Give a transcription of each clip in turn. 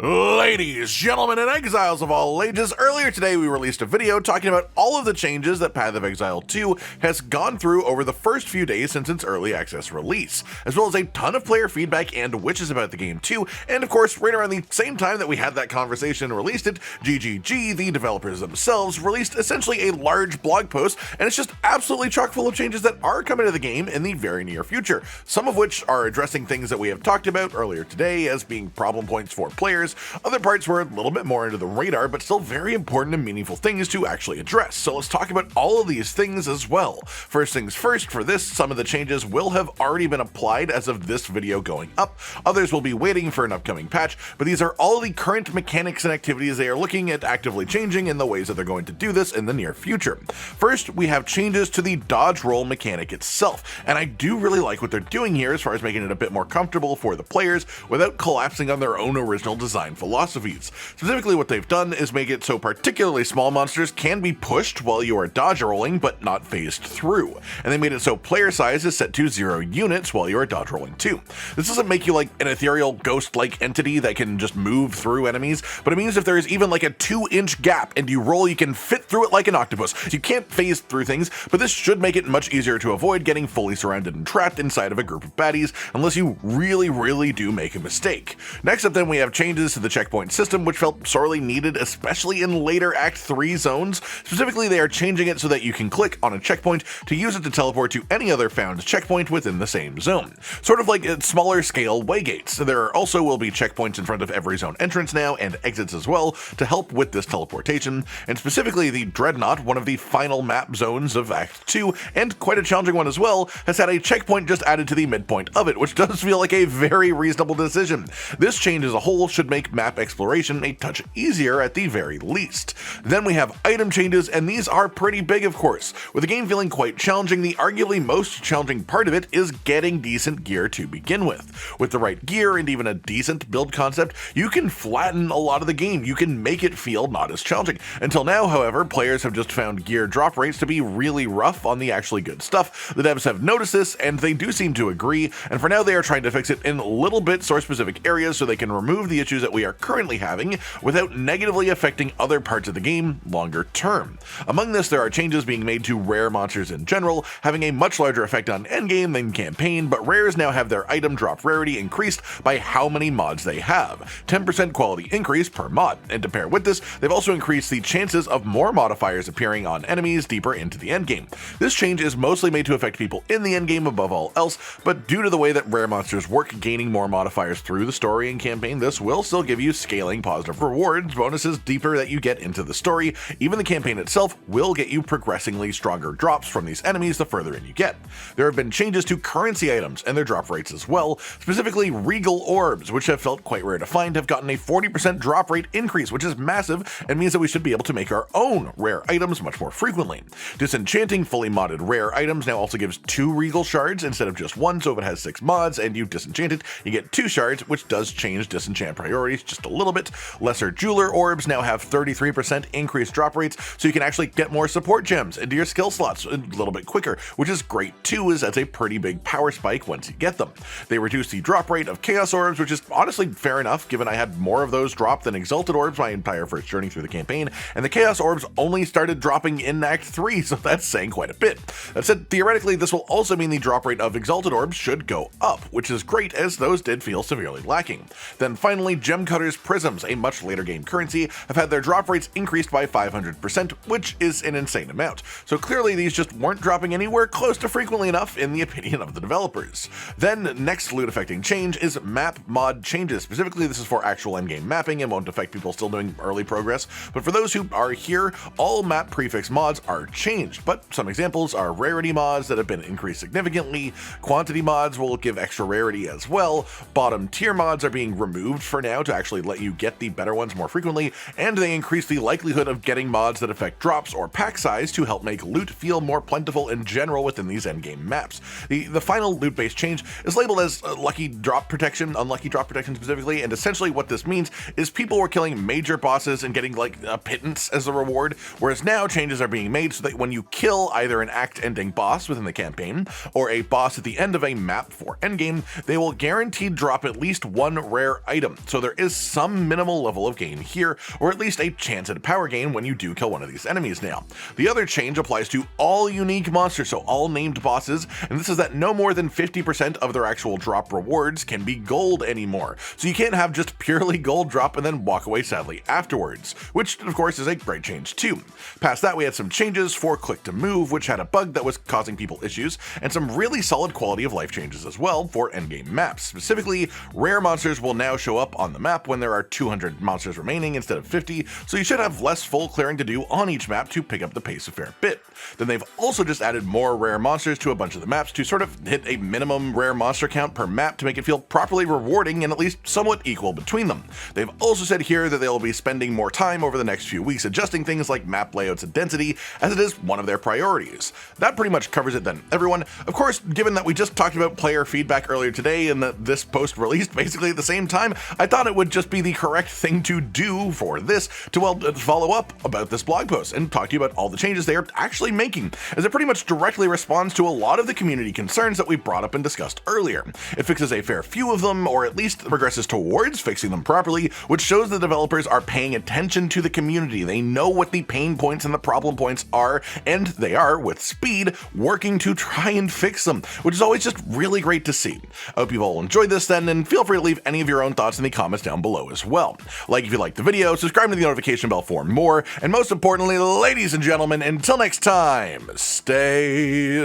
Ladies, gentlemen, and exiles of all ages, earlier today we released a video talking about all of the changes that Path of Exile 2 has gone through over the first few days since its early access release, as well as a ton of player feedback and witches about the game too, and of course, right around the same time that we had that conversation and released it, GGG, the developers themselves, released essentially a large blog post, and it's just absolutely chock full of changes that are coming to the game in the very near future, some of which are addressing things that we have talked about earlier today as being problem points for players. Other parts were a little bit more under the radar, but still very important and meaningful things to actually address. So let's talk about all of these things as well. First things first, for this, some of the changes will have already been applied as of this video going up. Others will be waiting for an upcoming patch, but these are all of the current mechanics and activities they are looking at actively changing in the ways that they're going to do this in the near future. First, we have changes to the dodge roll mechanic itself, and I do really like what they're doing here as far as making it a bit more comfortable for the players without collapsing on their own original design philosophies. Specifically, what they've done is make it so particularly small monsters can be pushed while you are dodge rolling but not phased through, and they made it so player size is set to 0 units while you are dodge rolling too. This doesn't make you like an ethereal ghost-like entity that can just move through enemies, but it means if there is even like a 2-inch gap and you roll, you can fit through it like an octopus. You can't phase through things, but this should make it much easier to avoid getting fully surrounded and trapped inside of a group of baddies unless you really do make a mistake. Next up then, we have changes to the checkpoint system, which felt sorely needed, especially in later Act 3 zones. Specifically, they are changing it so that you can click on a checkpoint to use it to teleport to any other found checkpoint within the same zone. Sort of like smaller scale waygates. There also will be checkpoints in front of every zone entrance now, and exits as well, to help with this teleportation, and specifically the Dreadnought, one of the final map zones of Act 2, and quite a challenging one as well, has had a checkpoint just added to the midpoint of it, which does feel like a very reasonable decision. This change as a whole should make map exploration a touch easier at the very least. Then we have item changes, and these are pretty big of course. With the game feeling quite challenging, the arguably most challenging part of it is getting decent gear to begin with. With the right gear and even a decent build concept, you can flatten a lot of the game. You can make it feel not as challenging. Until now, however, players have just found gear drop rates to be really rough on the actually good stuff. The devs have noticed this, and they do seem to agree, and for now they are trying to fix it in little bit source-specific areas so they can remove the issues that we are currently having without negatively affecting other parts of the game longer term. Among this, there are changes being made to rare monsters in general, having a much larger effect on endgame than campaign, but rares now have their item drop rarity increased by how many mods they have. 10% quality increase per mod, and to pair with this, they've also increased the chances of more modifiers appearing on enemies deeper into the endgame. This change is mostly made to affect people in the endgame above all else, but due to the way that rare monsters work, gaining more modifiers through the story and campaign, this will still give you scaling positive rewards bonuses deeper that you get into the story. Even the campaign itself will get you progressively stronger drops from these enemies the further in you get. There have been changes to currency items and their drop rates as well, specifically regal orbs, which have felt quite rare to find, have gotten a 40% drop rate increase, which is massive and means that we should be able to make our own rare items much more frequently. Disenchanting fully modded rare items now also gives 2 regal shards instead of just 1, so if it has 6 mods and you disenchant it, you get 2 shards, which does change disenchant priorities just a little bit. Lesser jeweler orbs now have 33% increased drop rates, so you can actually get more support gems into your skill slots a little bit quicker, which is great too, as that's a pretty big power spike once you get them. They reduce the drop rate of chaos orbs, which is honestly fair enough given I had more of those drop than exalted orbs my entire first journey through the campaign, and the chaos orbs only started dropping in Act 3, so that's saying quite a bit. That said, theoretically this will also mean the drop rate of exalted orbs should go up, which is great as those did feel severely lacking. Then finally, gem cutters prisms, a much later game currency, have had their drop rates increased by 500%, which is an insane amount. So clearly these just weren't dropping anywhere close to frequently enough in the opinion of the developers. Then next loot affecting change is map mod changes. Specifically, this is for actual endgame mapping and won't affect people still doing early progress, but for those who are here, all map prefix mods are changed, but some examples are rarity mods that have been increased significantly, quantity mods will give extra rarity as well, bottom tier mods are being removed for now to actually let you get the better ones more frequently, and they increase the likelihood of getting mods that affect drops or pack size to help make loot feel more plentiful in general within these endgame maps. The final loot-based change is labeled as lucky drop protection, unlucky drop protection specifically, and essentially what this means is people were killing major bosses and getting like a pittance as a reward, whereas now changes are being made so that when you kill either an act-ending boss within the campaign or a boss at the end of a map for endgame, they will guaranteed drop at least one rare item, so there is some minimal level of gain here, or at least a chance at power gain when you do kill one of these enemies now. The other change applies to all unique monsters, so all named bosses, and this is that no more than 50% of their actual drop rewards can be gold anymore. So you can't have just purely gold drop and then walk away sadly afterwards, which of course is a great change too. Past that, we had some changes for click to move, which had a bug that was causing people issues, and some really solid quality of life changes as well for endgame maps. Specifically, rare monsters will now show up on the map when there are 200 monsters remaining instead of 50, so you should have less full clearing to do on each map to pick up the pace a fair bit. Then they've also just added more rare monsters to a bunch of the maps to sort of hit a minimum rare monster count per map to make it feel properly rewarding and at least somewhat equal between them. They've also said here that they'll be spending more time over the next few weeks adjusting things like map layouts and density, as it is one of their priorities. That pretty much covers it then, everyone. Of course, given that we just talked about player feedback earlier today and that this post released basically at the same time, I thought it would just be the correct thing to do for this to, well, follow up about this blog post and talk to you about all the changes they are actually making, as it pretty much directly responds to a lot of the community concerns that we brought up and discussed earlier. It fixes a fair few of them, or at least progresses towards fixing them properly, which shows the developers are paying attention to the community. They know what the pain points and the problem points are, and they are, with speed, working to try and fix them, which is always just really great to see. I hope you've all enjoyed this then, and feel free to leave any of your own thoughts in the comments down below as well. Like if you liked the video, subscribe to the notification bell for more, and most importantly, ladies and gentlemen, until next time, stay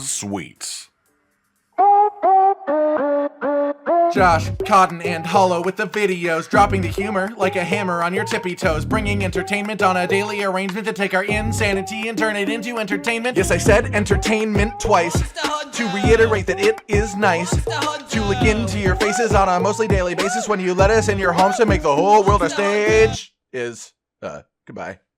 sweet. Josh, Cotton, and Hollow with the videos, dropping the humor like a hammer on your tippy toes, bringing entertainment on a daily arrangement to take our insanity and turn it into entertainment. Yes, I said entertainment twice, to reiterate that it is nice to look into your faces on a mostly daily basis when you let us in your homes to make the whole world a stage. Goodbye.